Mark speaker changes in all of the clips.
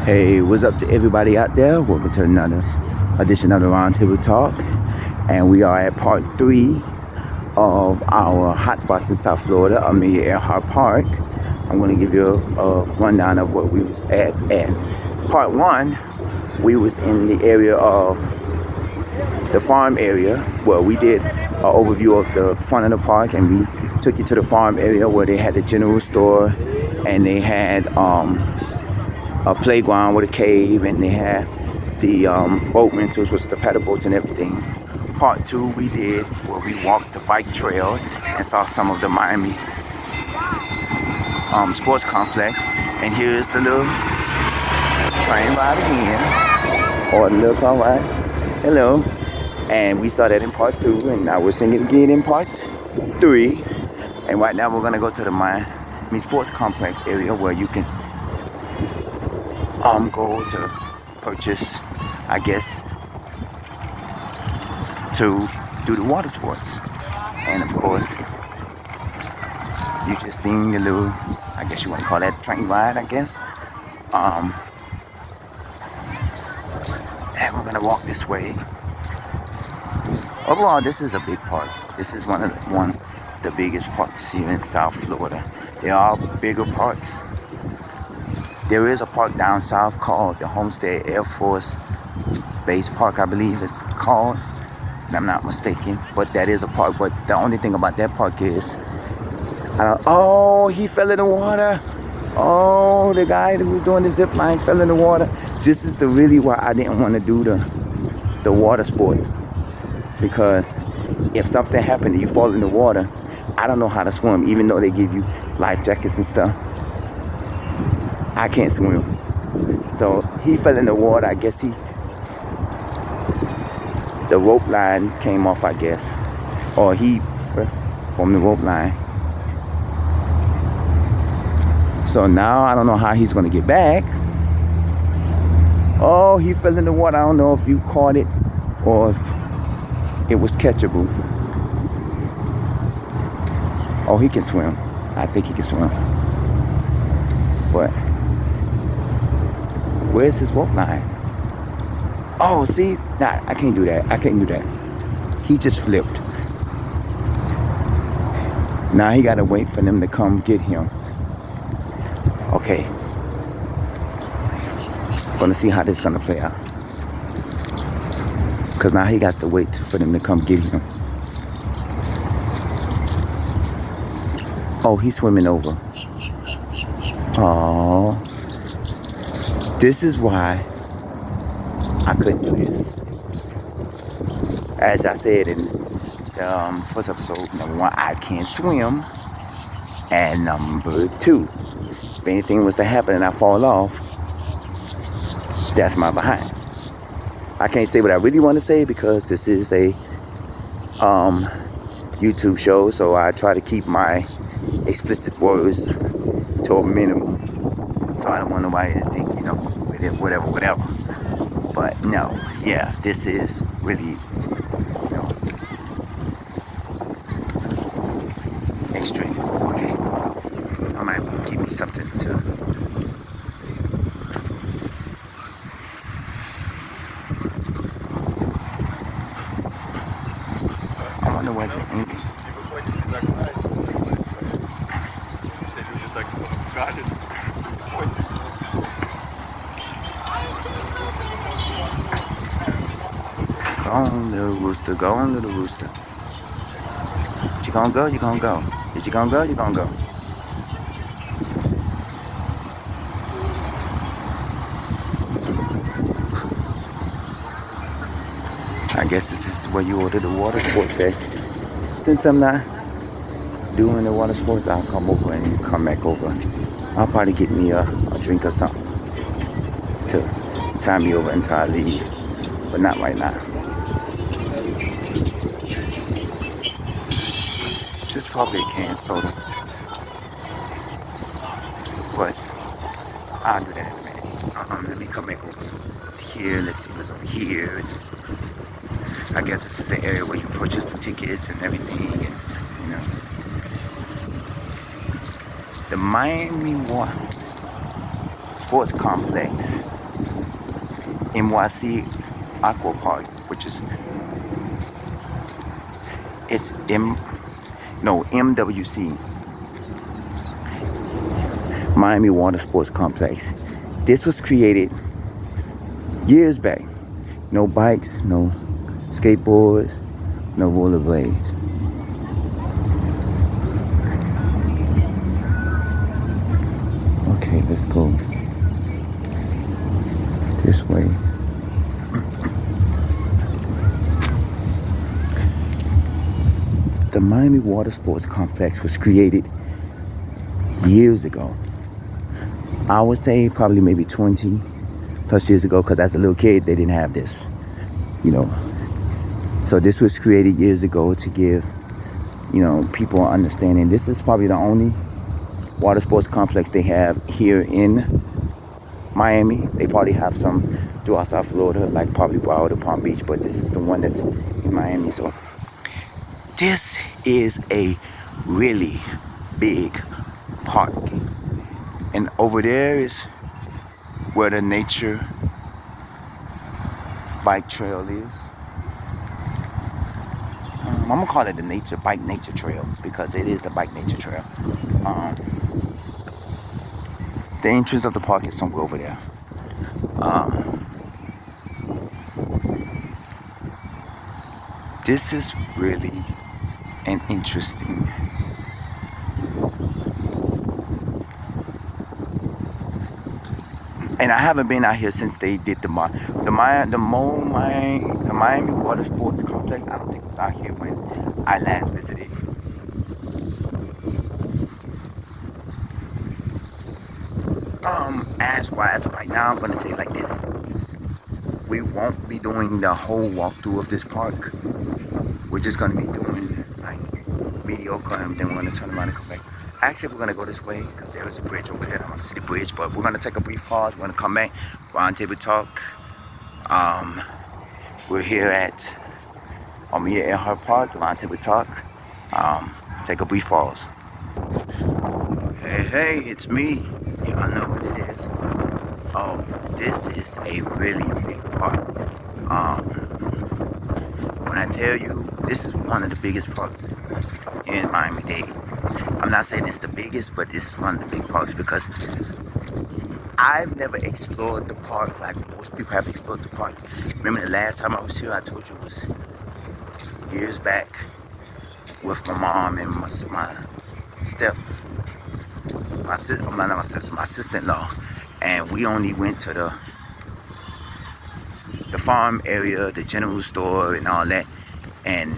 Speaker 1: Hey, what's up to everybody out there? Welcome to another edition of the Roundtable Talk. And we are at part 3 of our Hotspots in South Florida, Amelia Earhart Park. I'm going to give you a rundown of what we was at. And part 1, we was in the area of the farm area where we did an overview of the front of the park, and we took you to the farm area where they had the general store and they had a playground with a cave, and they had the boat rentals, which the paddle boats and everything. Part 2 we did where we walked the bike trail and saw some of the Miami sports complex. And here's the little train ride again, or the little car ride. Hello. And we saw that in part 2, and now we're seeing it again in part 3. And right now we're gonna go to the Miami sports complex area where you can go to purchase, I guess, to do the water sports. And of course, you just seen the little, I guess you want to call that train ride, I guess. And we're gonna walk this way. Overall, this is a big park. This is one of the biggest parks here in South Florida. There are bigger parks. There is a park down south called the Homestead Air Force Base Park, I believe it's called, if I'm not mistaken. But that is a park. But the only thing about that park is, oh, he fell in the water. Oh, the guy who was doing the zip line fell in the water. This is the really why I didn't want to do the water sports, because if something happened and you fall in the water, I don't know how to swim, even though they give you life jackets and stuff. I can't swim. So he fell in the water. I guess the rope line came off, I guess. Or he from the rope line. So now I don't know how he's gonna get back. Oh, he fell in the water. I don't know if you caught it or if it was catchable. Oh, he can swim. I think he can swim. But where's his rope line? Oh, see? Nah, I can't do that. I can't do that. He just flipped. Now he gotta wait for them to come get him. Okay. Gonna see how this is gonna play out. Cause now he got to wait for them to come get him. Oh, he's swimming over. Oh. This is why I couldn't do this. As I said in the first episode, number 1, I can't swim. And number 2, if anything was to happen and I fall off, that's my behind. I can't say what I really want to say because this is a YouTube show, so I try to keep my explicit words to a minimum. So I don't want nobody to think, whatever. But no, yeah, this is really, extreme. Okay, I might give me something to. I wonder what's it. Go on, little rooster. Go on, little rooster. You gonna go? You gonna go? Is you gonna go? You gonna go? I guess this is where you order the water sports at. Since I'm not doing the water sports, I'll come over and come back over. I'll probably get me a drink or something to time me over until I leave, but not right now. This is probably a canned soda, but I'll do that in a minute. Let me come back over here. Let's see what's over here. I guess this is the area where you purchase the tickets and everything, and the Miami sports complex, NYC Aqua Park, which is it's MWC, Miami Water Sports Complex. This was created years back. No bikes, no skateboards, no rollerblades. Okay, let's go this way. The Miami Water Sports Complex was created years ago. I would say probably maybe 20 plus years ago, because as a little kid they didn't have this, you know. So this was created years ago to give, you know, people an understanding. This is probably the only water sports complex they have here in Miami. They probably have some throughout South Florida, like probably Broward or Palm Beach, but this is the one that's in Miami. So this is a really big park. And over there is where the nature bike trail is. I'm gonna call it the nature trail, because it is the bike nature trail. The entrance of the park is somewhere over there. This is really an interesting. And I haven't been out here since they did the Miami Water Sports Complex. I don't think it was out here when I last visited. As of right now, I'm gonna tell you like this: we won't be doing the whole walkthrough of this park. We're just gonna be doing like mediocre, and then we're gonna turn around and come back. Actually, we're gonna go this way because there is a bridge over there. I want to see the bridge, but we're gonna take a brief pause. We're gonna come back, roundtable talk. We're here at Amelia Earhart Park, roundtable talk. Take a brief pause. Hey, it's me. Yeah, I know what it is. Oh, this is a really big park. When I tell you, this is one of the biggest parks in Miami-Dade. I'm not saying it's the biggest, but this is one of the big parks because I've never explored the park like most people have explored the park. Remember the last time I was here, I told you it was years back with my mom and my sister-in-law, and we only went to the farm area, the general store, and all that. And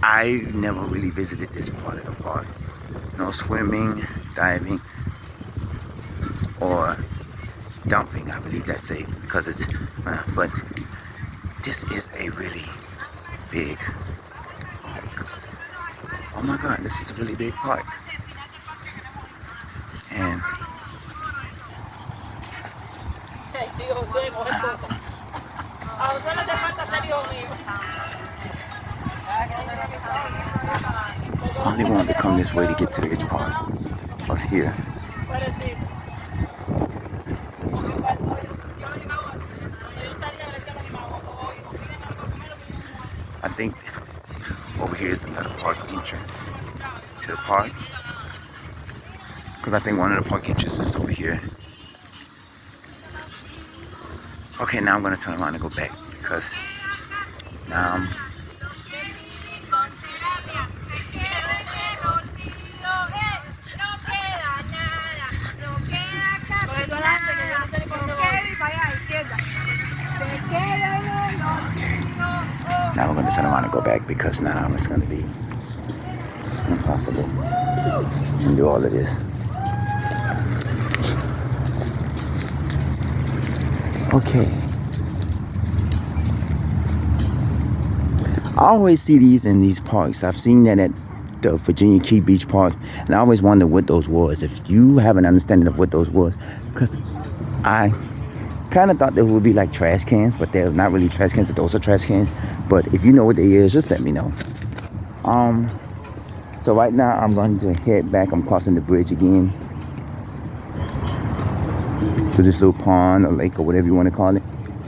Speaker 1: I never really visited this part of the park. No swimming, diving, or dumping. I believe that's safe because it's. But this is a really big park. Oh my God, this is a really big park. And I only wanted to come this way to get to the edge part of here. I think over here is another park entrance to the park. Because I think one of the park entrances is over here. Okay, now I'm going to turn around and go back because now I'm... Now we're going to turn around and go back because now it's going to be impossible to do all of this. Okay. I always see these in these parks. I've seen that at the Virginia Key Beach Park, and I always wonder what those was. If you have an understanding of what those was, because I kind of thought they would be like trash cans, but they're not really trash cans. But those are trash cans. But if you know what they is, just let me know. So right now I'm going to head back. I'm crossing the bridge again. to this little pond or lake or whatever you want to call it.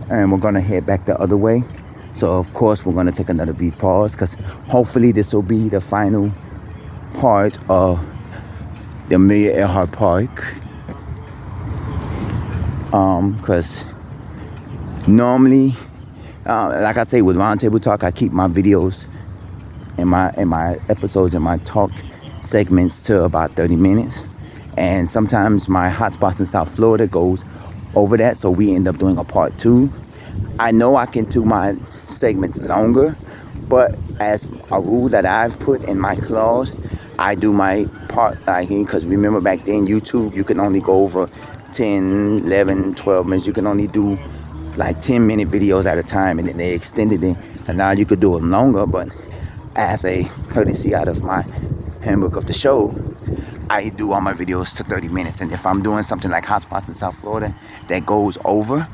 Speaker 1: And we're gonna head back the other way. So of course we're gonna take another brief pause because hopefully this will be the final part of the Amelia Earhart Park. Because normally, like I say with Roundtable Talk, I keep my videos and my episodes and my talk segments to about 30 minutes. And sometimes my Hotspots in South Florida goes over that, so we end up doing a part 2. I know I can do my segments longer, but as a rule that I've put in my clause, I do my part, because remember back then YouTube, you can only go over 10, 11, 12 minutes. You can only do like 10-minute videos at a time, and then they extended it, and now you could do them longer. But as a courtesy out of my handbook of the show, I do all my videos to 30 minutes. And if I'm doing something like Hotspots in South Florida that goes over,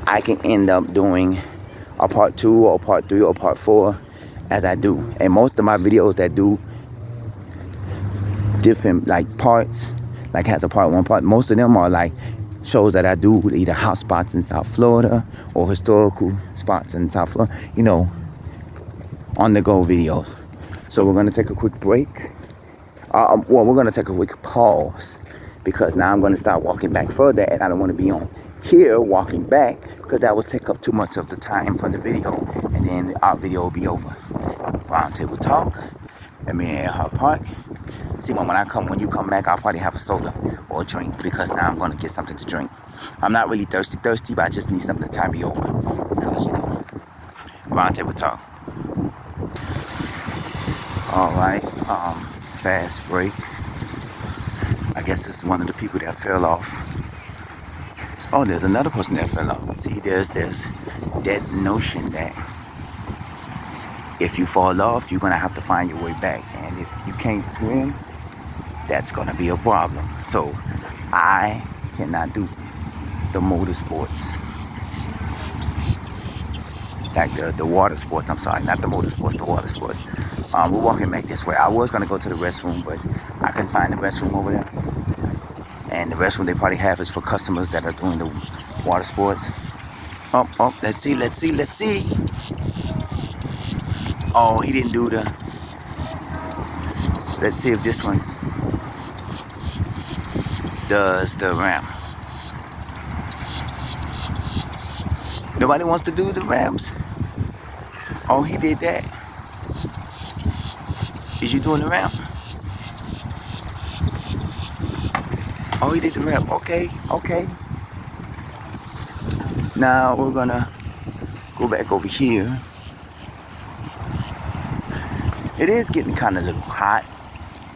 Speaker 1: I can end up doing a part 2 or part 3 or part 4 as I do. And most of my videos that do different like parts, like has a part 1 part, most of them are like shows that I do with either house spots in South Florida or historical spots in South Florida, on the go videos. So we're gonna take a quick break. We're gonna take a quick pause because now I'm gonna start walking back further, and I don't want to be on here walking back because that will take up too much of the time for the video, and then our video will be over. Roundtable Talk, Amelia Earhart Park. See, when you come back, I'll probably have a soda or a drink because now I'm gonna get something to drink. I'm not really thirsty, but I just need something to tie me over because Roundtable Talk. All right, fast break. I guess this is one of the people that fell off. Oh, there's another person that fell off. See, there's that notion that if you fall off, you're gonna have to find your way back, and if you can't swim, that's gonna be a problem. So I cannot do the motorsports, like the water sports. I'm sorry, not the motorsports, the water sports. We're walking back this way. I was gonna go to the restroom, but I couldn't find the restroom over there. And the restroom they probably have is for customers that are doing the water sports. Oh, let's see. Oh, he didn't do the. Let's see if this one does the ramp. Nobody wants to do the ramps. Oh, he did that. Is you doing the ramp? Oh, he did the ramp. Okay. Now we're gonna go back over here. It is getting kind of a little hot,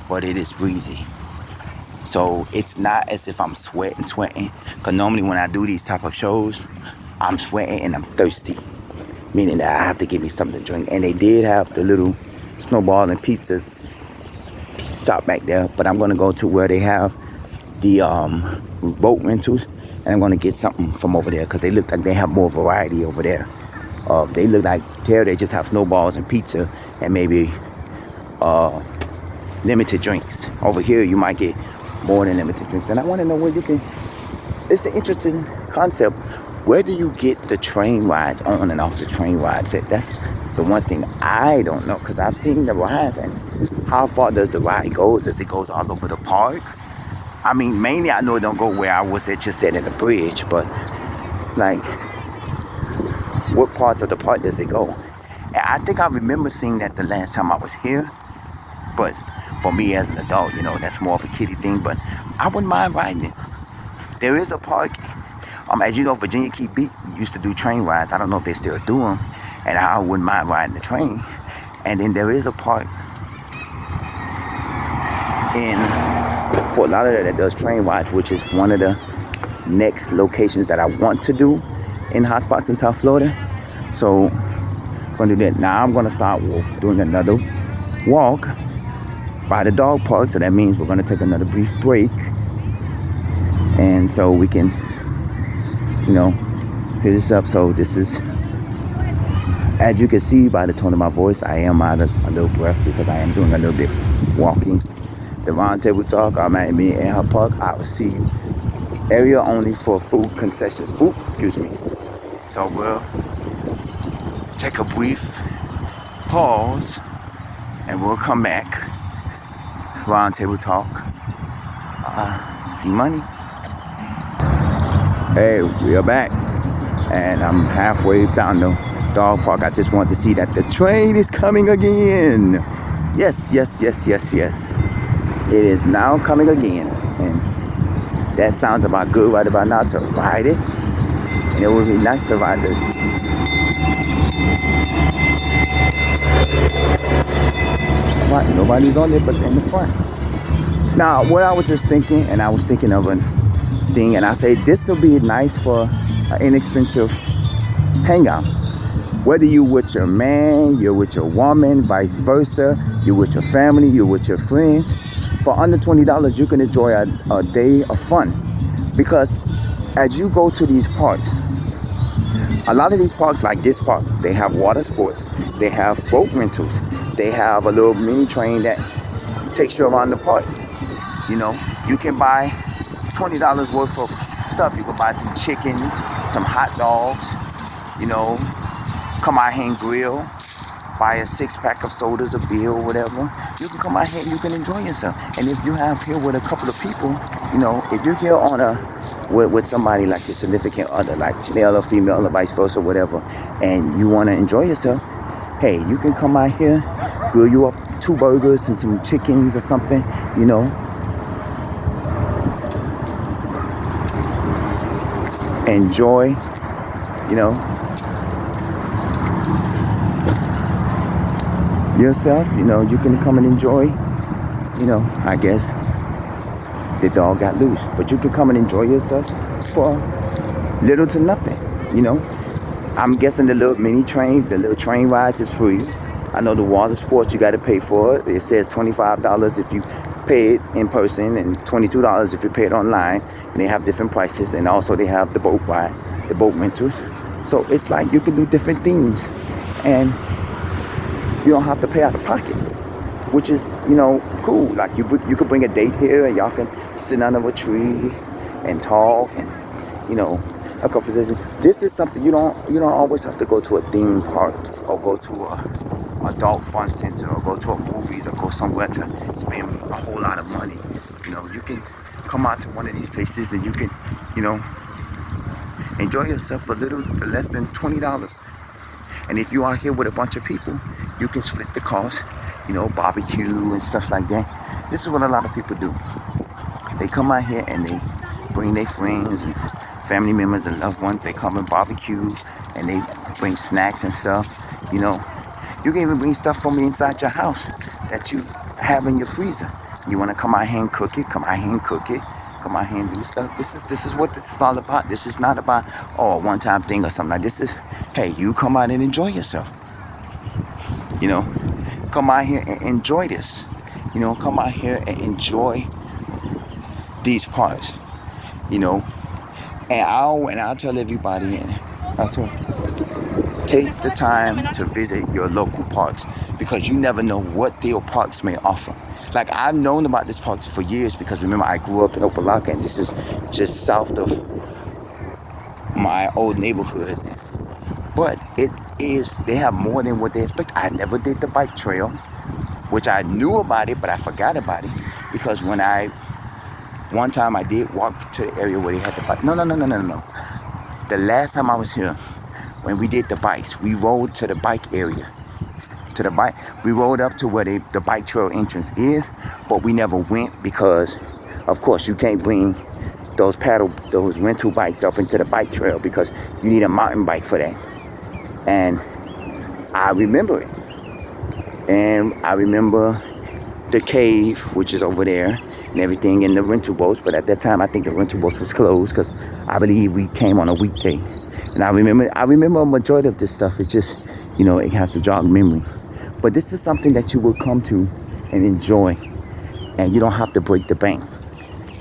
Speaker 1: but it is breezy. So it's not as if I'm sweating. Because normally when I do these type of shows, I'm sweating and I'm thirsty. Meaning that I have to get me something to drink. And they did have the little snowball and pizzas stop back there. But I'm going to go to where they have the boat rentals. And I'm going to get something from over there. Because they look like they have more variety over there. They look like there they just have snowballs and pizza. And maybe limited drinks. Over here you might get more than limited drinks. And I want to know where you can. It's an interesting concept. Where do you get the train rides on and off the train rides? That's the one thing I don't know, because I've seen the rides. And how far does the ride go? Does it go all over the park? I mean, mainly I know it don't go where I was at, just at the bridge. But like, what parts of the park does it go? And I think I remember seeing that the last time I was here. But for me as an adult, that's more of a kiddie thing. But I wouldn't mind riding it. There is a park. As you know, Virginia Key Beach used to do train rides. I don't know if they still do them. And I wouldn't mind riding the train. And then there is a park in Fort Lauderdale that does train rides, which is one of the next locations that I want to do in Hotspots in South Florida. So I'm going to do that. Now I'm going to start doing another walk by the dog park. So that means we're going to take another brief break. And so we can fill this up. So this is, as you can see by the tone of my voice, I am out of a little breath because I am doing a little bit walking. The Roundtable Talk, I'm at Amelia Earhart Park. I will see you area only for food concessions. Ooh, excuse me. So we'll take a brief pause and we'll come back. Round table talk. See money. Hey, we are back. And I'm halfway down the dog park. I just want to see that the train is coming again. Yes, yes, yes, yes, yes. It is now coming again. And that sounds about good right about now to ride it. And it would be nice to ride it. Right, nobody's on it but in the front. Now, what I was just thinking, and I was thinking of a thing, and I say this will be nice for an inexpensive hangout. Whether you with your man, you're with your woman, vice versa, you're with your family, you're with your friends. For under $20, you can enjoy a day of fun. Because as you go to these parks, a lot of these parks, like this park, they have water sports, they have boat rentals, they have a little mini train that takes you around the park. You know, you can buy $20 worth of stuff. You can buy some chickens, some hot dogs, you know, come out here and grill, buy a 6-pack of sodas, a beer, or whatever. You can come out here and you can enjoy yourself. And if you have here with a couple of people, you know, if you're here on with somebody like your significant other, like male or female or vice versa, whatever, and you want to enjoy yourself, hey, you can come out here, grill you up 2 burgers and some chickens or something, you know. Enjoy, you know, yourself. You know, you can come and enjoy, you know, I guess the dog got loose, but you can come and enjoy yourself for little to nothing, you know. I'm guessing the little mini train, the little train rides is free. I know the water sports, you got to pay for it. It says $25 if you pay it in person and $22 if you pay it online. And they have different prices, and also they have the boat ride, the boat rentals. So it's like you can do different things, and you don't have to pay out of pocket, which is, you know, cool. Like you could bring a date here, and y'all can sit under a tree and talk, and you know, a conversation. This is something you don't always have to go to a theme park or go to a adult fun center or go to a movies or go somewhere to spend a whole lot of money. You know, you can come out to one of these places and you can, you know, enjoy yourself for less than $20. And if you are here with a bunch of people, you can split the cost, you know, barbecue and stuff like that. This is what a lot of people do. They come out here and they bring their friends and family members and loved ones. They come and barbecue and they bring snacks and stuff, you know. You can even bring stuff from inside your house that you have in your freezer. You want to come out here and cook it, come out here and cook it, come out here and do stuff. This is what this is all about. This is not about, oh, a one-time thing or something like this. Is, hey, you come out and enjoy yourself. You know, come out here and enjoy this. You know, come out here and enjoy these parks. You know, and I'll tell everybody, and I'll tell, take the time to visit your local parks, because you never know what their parks may offer. Like, I've known about these parks for years, because remember, I grew up in Opelika, and this is just south of my old neighborhood. But they have more than what they expect. I never did the bike trail, which I knew about it, but I forgot about it, because one time I did walk to the area where they had the bike. No. The last time I was here, when we did the bikes, we rode to the bike area. We rode up to where the bike trail entrance is, but we never went because, of course, you can't bring those rental bikes up into the bike trail because you need a mountain bike for that. And I remember it. And I remember the cave, which is over there, and everything, and the rental boats. But at that time, I think the rental boats was closed because I believe we came on a weekday. And I remember a majority of this stuff. It's just, you know, it has to jog memory. But this is something that you will come to and enjoy. And you don't have to break the bank.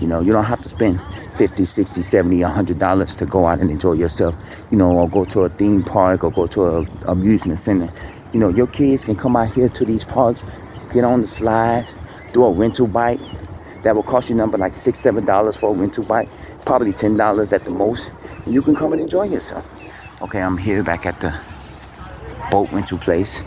Speaker 1: You know, you don't have to spend $50, $60, $70, $100 to go out and enjoy yourself. You know, or go to a theme park or go to an amusement center. You know, your kids can come out here to these parks, get on the slides, do a rental bike. That will cost you like $6, $7 for a rental bike. probably $10 at the most. And you can come and enjoy yourself. Okay, I'm here back at the boat rental place.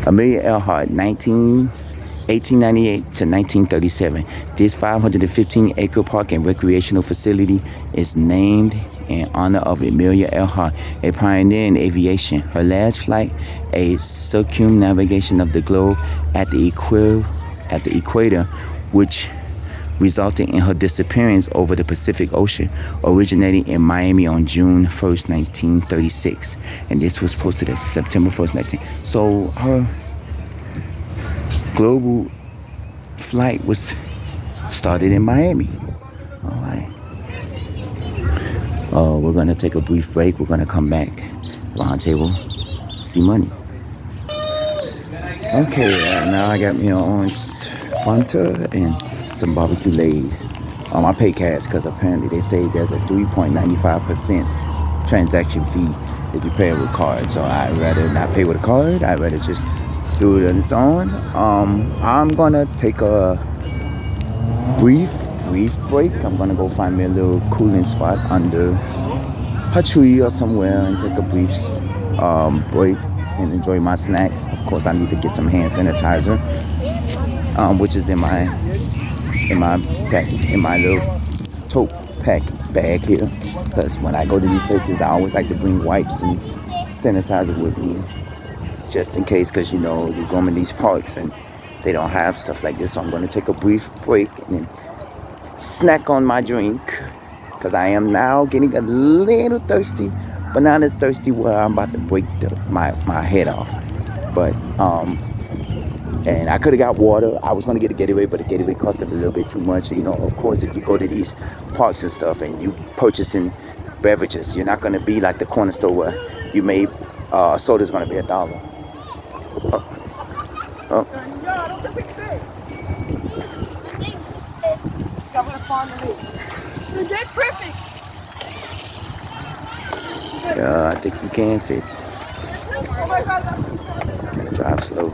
Speaker 1: Amelia Earhart, 1898 to 1937. This 515-acre park and recreational facility is named in honor of Amelia Earhart, a pioneer in aviation. Her last flight, a circumnavigation of the globe at the equator, which resulted in her disappearance over the Pacific Ocean, originating in Miami on June 1st, 1936. And this was posted as September 1st, 19. So her global flight was started in Miami. All right. We're going to take a brief break. We're going to come back. Round table, see money. Okay, now I got me an orange Fanta and some barbecue lays. I pay cash because apparently they say there's a 3.95% transaction fee if you pay it with card. So I'd rather not pay with a card. I'd rather just do it on its own. I'm gonna take a brief break. I'm gonna go find me a little cooling spot under a tree or somewhere and take a brief break and enjoy my snacks. Of course, I need to get some hand sanitizer, which is in my little tote pack bag here. Because when I go to these places, I always like to bring wipes and sanitizer with me, just in case. Because you know you go in these parks and they don't have stuff like this. So I'm going to take a brief break and then snack on my drink, because I am now getting a little thirsty, but not as thirsty where I'm about to break my head off. But and I could have got water. I was going to get a Gatorade, but the Gatorade cost a little bit too much. You know, of course, if you go to these parks and stuff and you purchasing beverages, you're not going to be like the corner store where you may soda's going to be $1. Oh. Yeah, I think you can fit. Drive slow.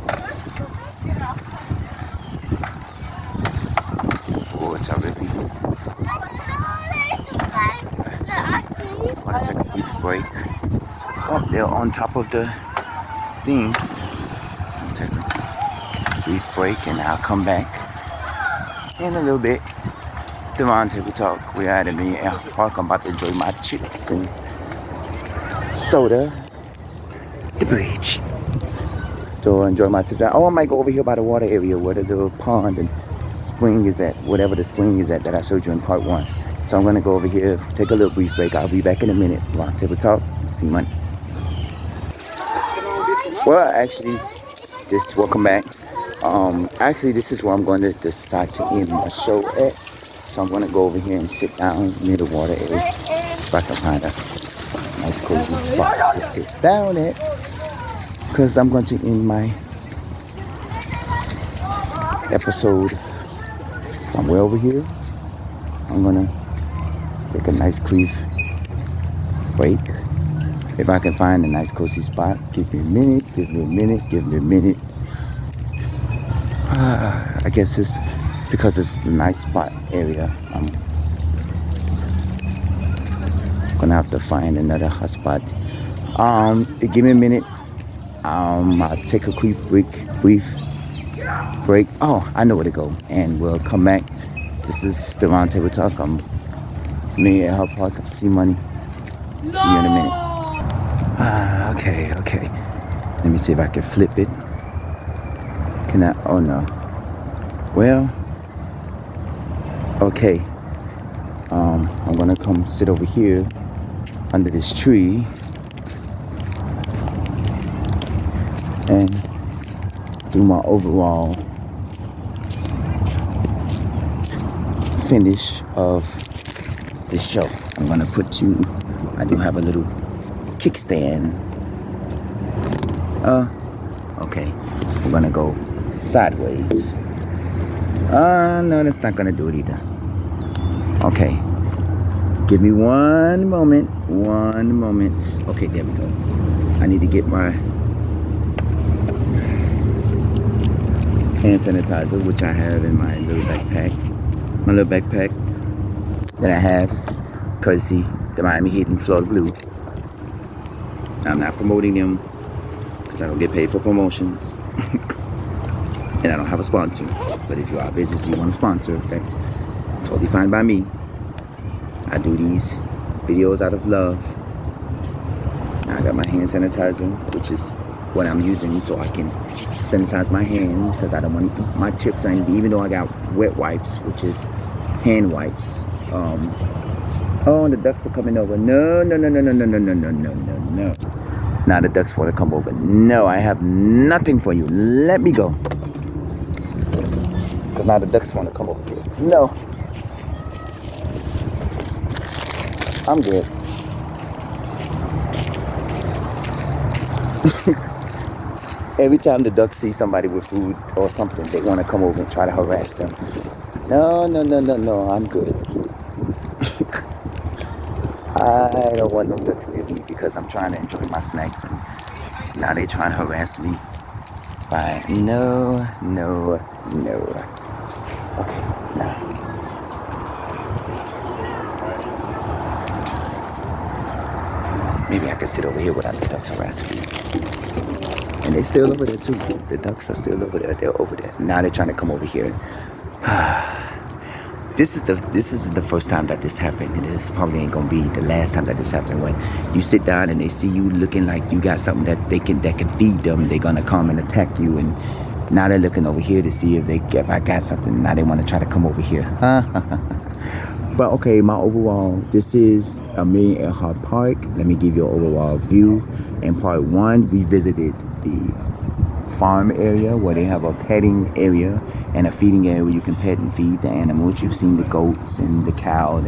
Speaker 1: Oh, it's already. Want to take a brief break. Oh, they're on top of the thing. Take a brief break and I'll come back in a little bit. The round table talk. We're at Amelia Earhart Park. I'm about to enjoy my chips and soda. The bridge. So enjoy my chips. Oh, I might go over here by the water area where the little pond and spring is at. Whatever the spring is at that I showed you in part 1. So I'm gonna go over here, take a little brief break. I'll be back in a minute. Round table talk. See money. Well, actually, welcome back. Actually, this is where I'm going to decide to end my show at. So I'm going to go over here and sit down near the water area. If I can find a nice cozy spot to sit down at. Because I'm going to end my episode somewhere over here. I'm going to take a nice brief break. If I can find a nice cozy spot, give me a minute. I guess it's because it's a nice spot area. I'm gonna have to find another hotspot. Give me a minute. I'll take a brief break. Oh, I know where to go, and we'll come back. This is the Round Table Talk. I'm Amelia Earhart Park. See money. See you in a minute. Okay. Let me see if I can flip it. Can I? Oh no. Well, okay. I'm gonna come sit over here under this tree and do my overall finish of this show. I'm gonna I do have a little kickstand. Okay. We're gonna go sideways. No, that's not gonna do it either. Okay. Give me one moment. Okay, there we go. I need to get my hand sanitizer, which I have in my little backpack. My little backpack that I have is courtesy the Miami Heat and Florida Blue. I'm not promoting them because I don't get paid for promotions. And I don't have a sponsor. But if you are a business you want to sponsor, that's totally fine by me. I do these videos out of love. I got my hand sanitizer, which is what I'm using so I can sanitize my hands because I don't want my chips on, even though I got wet wipes, which is hand wipes. Oh, the ducks are coming over. No. Now the ducks want to come over. No, I have nothing for you. Let me go. Because now the ducks want to come over here. No. I'm good. Every time the ducks see somebody with food or something, they want to come over and try to harass them. No, I'm good. I don't want no ducks near me because I'm trying to enjoy my snacks and now they're trying to harass me. Fine. No. Okay, now. Maybe I could sit over here without the ducks harassing me. And they're still over there too. The ducks are still over there. They're over there. Now they're trying to come over here. This is the first time that this happened, and this probably ain't gonna be the last time that this happened. When you sit down and they see you looking like you got something that can feed them, they're gonna come and attack you. And now they're looking over here to see if I got something. Now they want to try to come over here. But okay, my overall, this is Amelia Earhart Park. Let me give you an overall view. In part one, we visited the farm area where they have a petting area and a feeding area where you can pet and feed the animals. You've seen the goats and the cow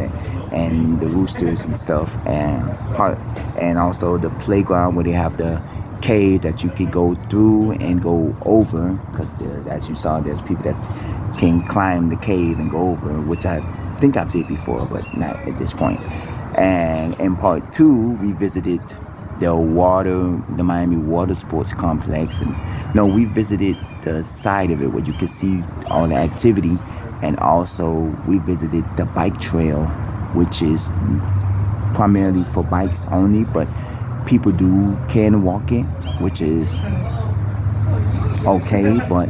Speaker 1: and the roosters and stuff, and also the playground where they have the cave that you can go through and go over, because as you saw, there's people that can climb the cave and go over, which I think I did before, but not at this point. And in part two, we visited the Miami Watersports complex, and we visited the side of it where you could see all the activity, and also we visited the bike trail, which is primarily for bikes only, but people can walk it, which is okay, but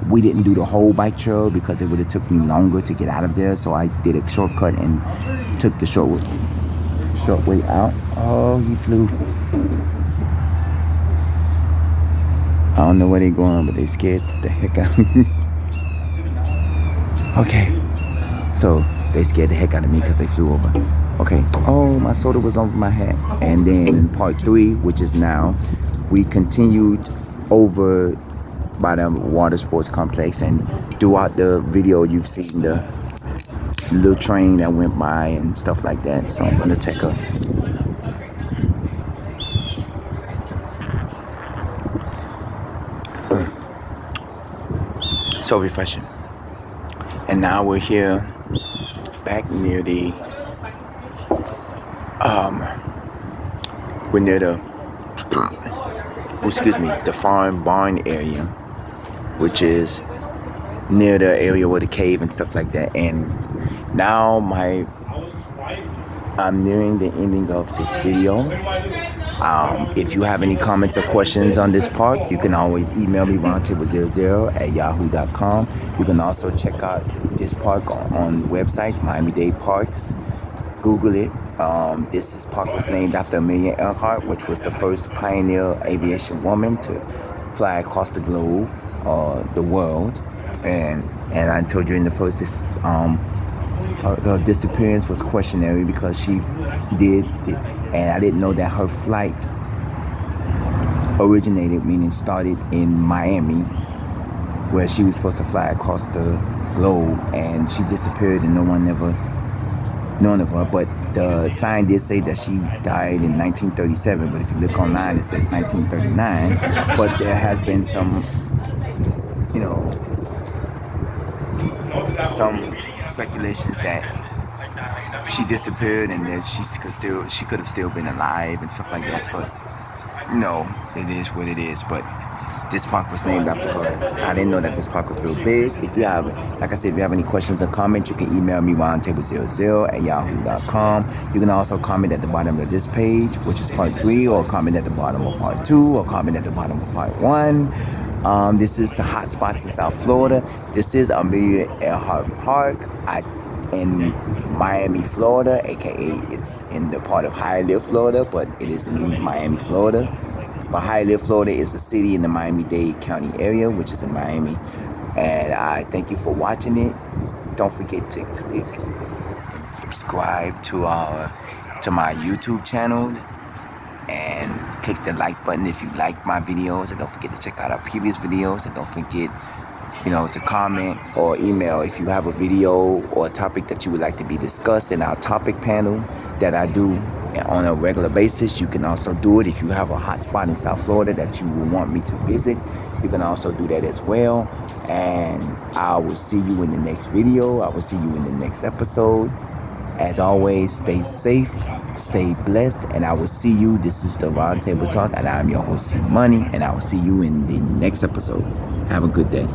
Speaker 1: we didn't do the whole bike trail because it would have took me longer to get out of there, so I did a shortcut and took the short way out. Oh, he flew. I don't know where they're going, but they scared the heck out of me. Okay, so they scared the heck out of me because they flew over. Okay, oh, my soda was over my hat. And then in part three, which is now, we continued over by the water sports complex, and throughout the video you've seen the little train that went by and stuff like that. So I'm gonna take a so refreshing. And now we're here back near the the farm barn area, which is near the area where the cave and stuff like that. And now I'm nearing the ending of this video. If you have any comments or questions on this park, you can always email me roundtable00@yahoo.com. You can also check out this park on websites, Miami-Dade Parks. Google it. This park was named after Amelia Earhart, which was the first pioneer aviation woman to fly across the globe, the world. And I told you in the first, her disappearance was questionary because she did, and I didn't know that her flight originated, meaning started in Miami, where she was supposed to fly across the globe, and she disappeared and no one ever known of her. But the sign did say that she died in 1937, but if you look online it says 1939. But there has been some speculations that she disappeared and that she could have still been alive and stuff like that. But no, it is what it is. But this park was named after her. I didn't know that this park was real big. If you have, like I said, if you have any questions or comments, you can email me roundtable00@yahoo.com. You can also comment at the bottom of this page, which is part 3, or comment at the bottom of part 2, or comment at the bottom of part 1. This is the Hotspots in South Florida. This is Amelia Earhart Park in Miami, Florida, aka it's in the part of Hialeah, Florida, but it is in Miami, Florida. But Hialeah, Florida is a city in the Miami-Dade County area, which is in Miami. And I thank you for watching it. Don't forget to click and subscribe to my YouTube channel, and click the like button if you like my videos, and don't forget to check out our previous videos, and don't forget, to comment or email if you have a video or a topic that you would like to be discussed in our topic panel that I do on a regular basis. You can also do it if you have a hot spot in South Florida that you will want me to visit. You can also do that as well. And I will see you in the next video. I will see you in the next episode. As always, stay safe, stay blessed, and I will see you. This is the Roundtable Talk, and I'm your host, C Money, and I will see you in the next episode. Have a good day.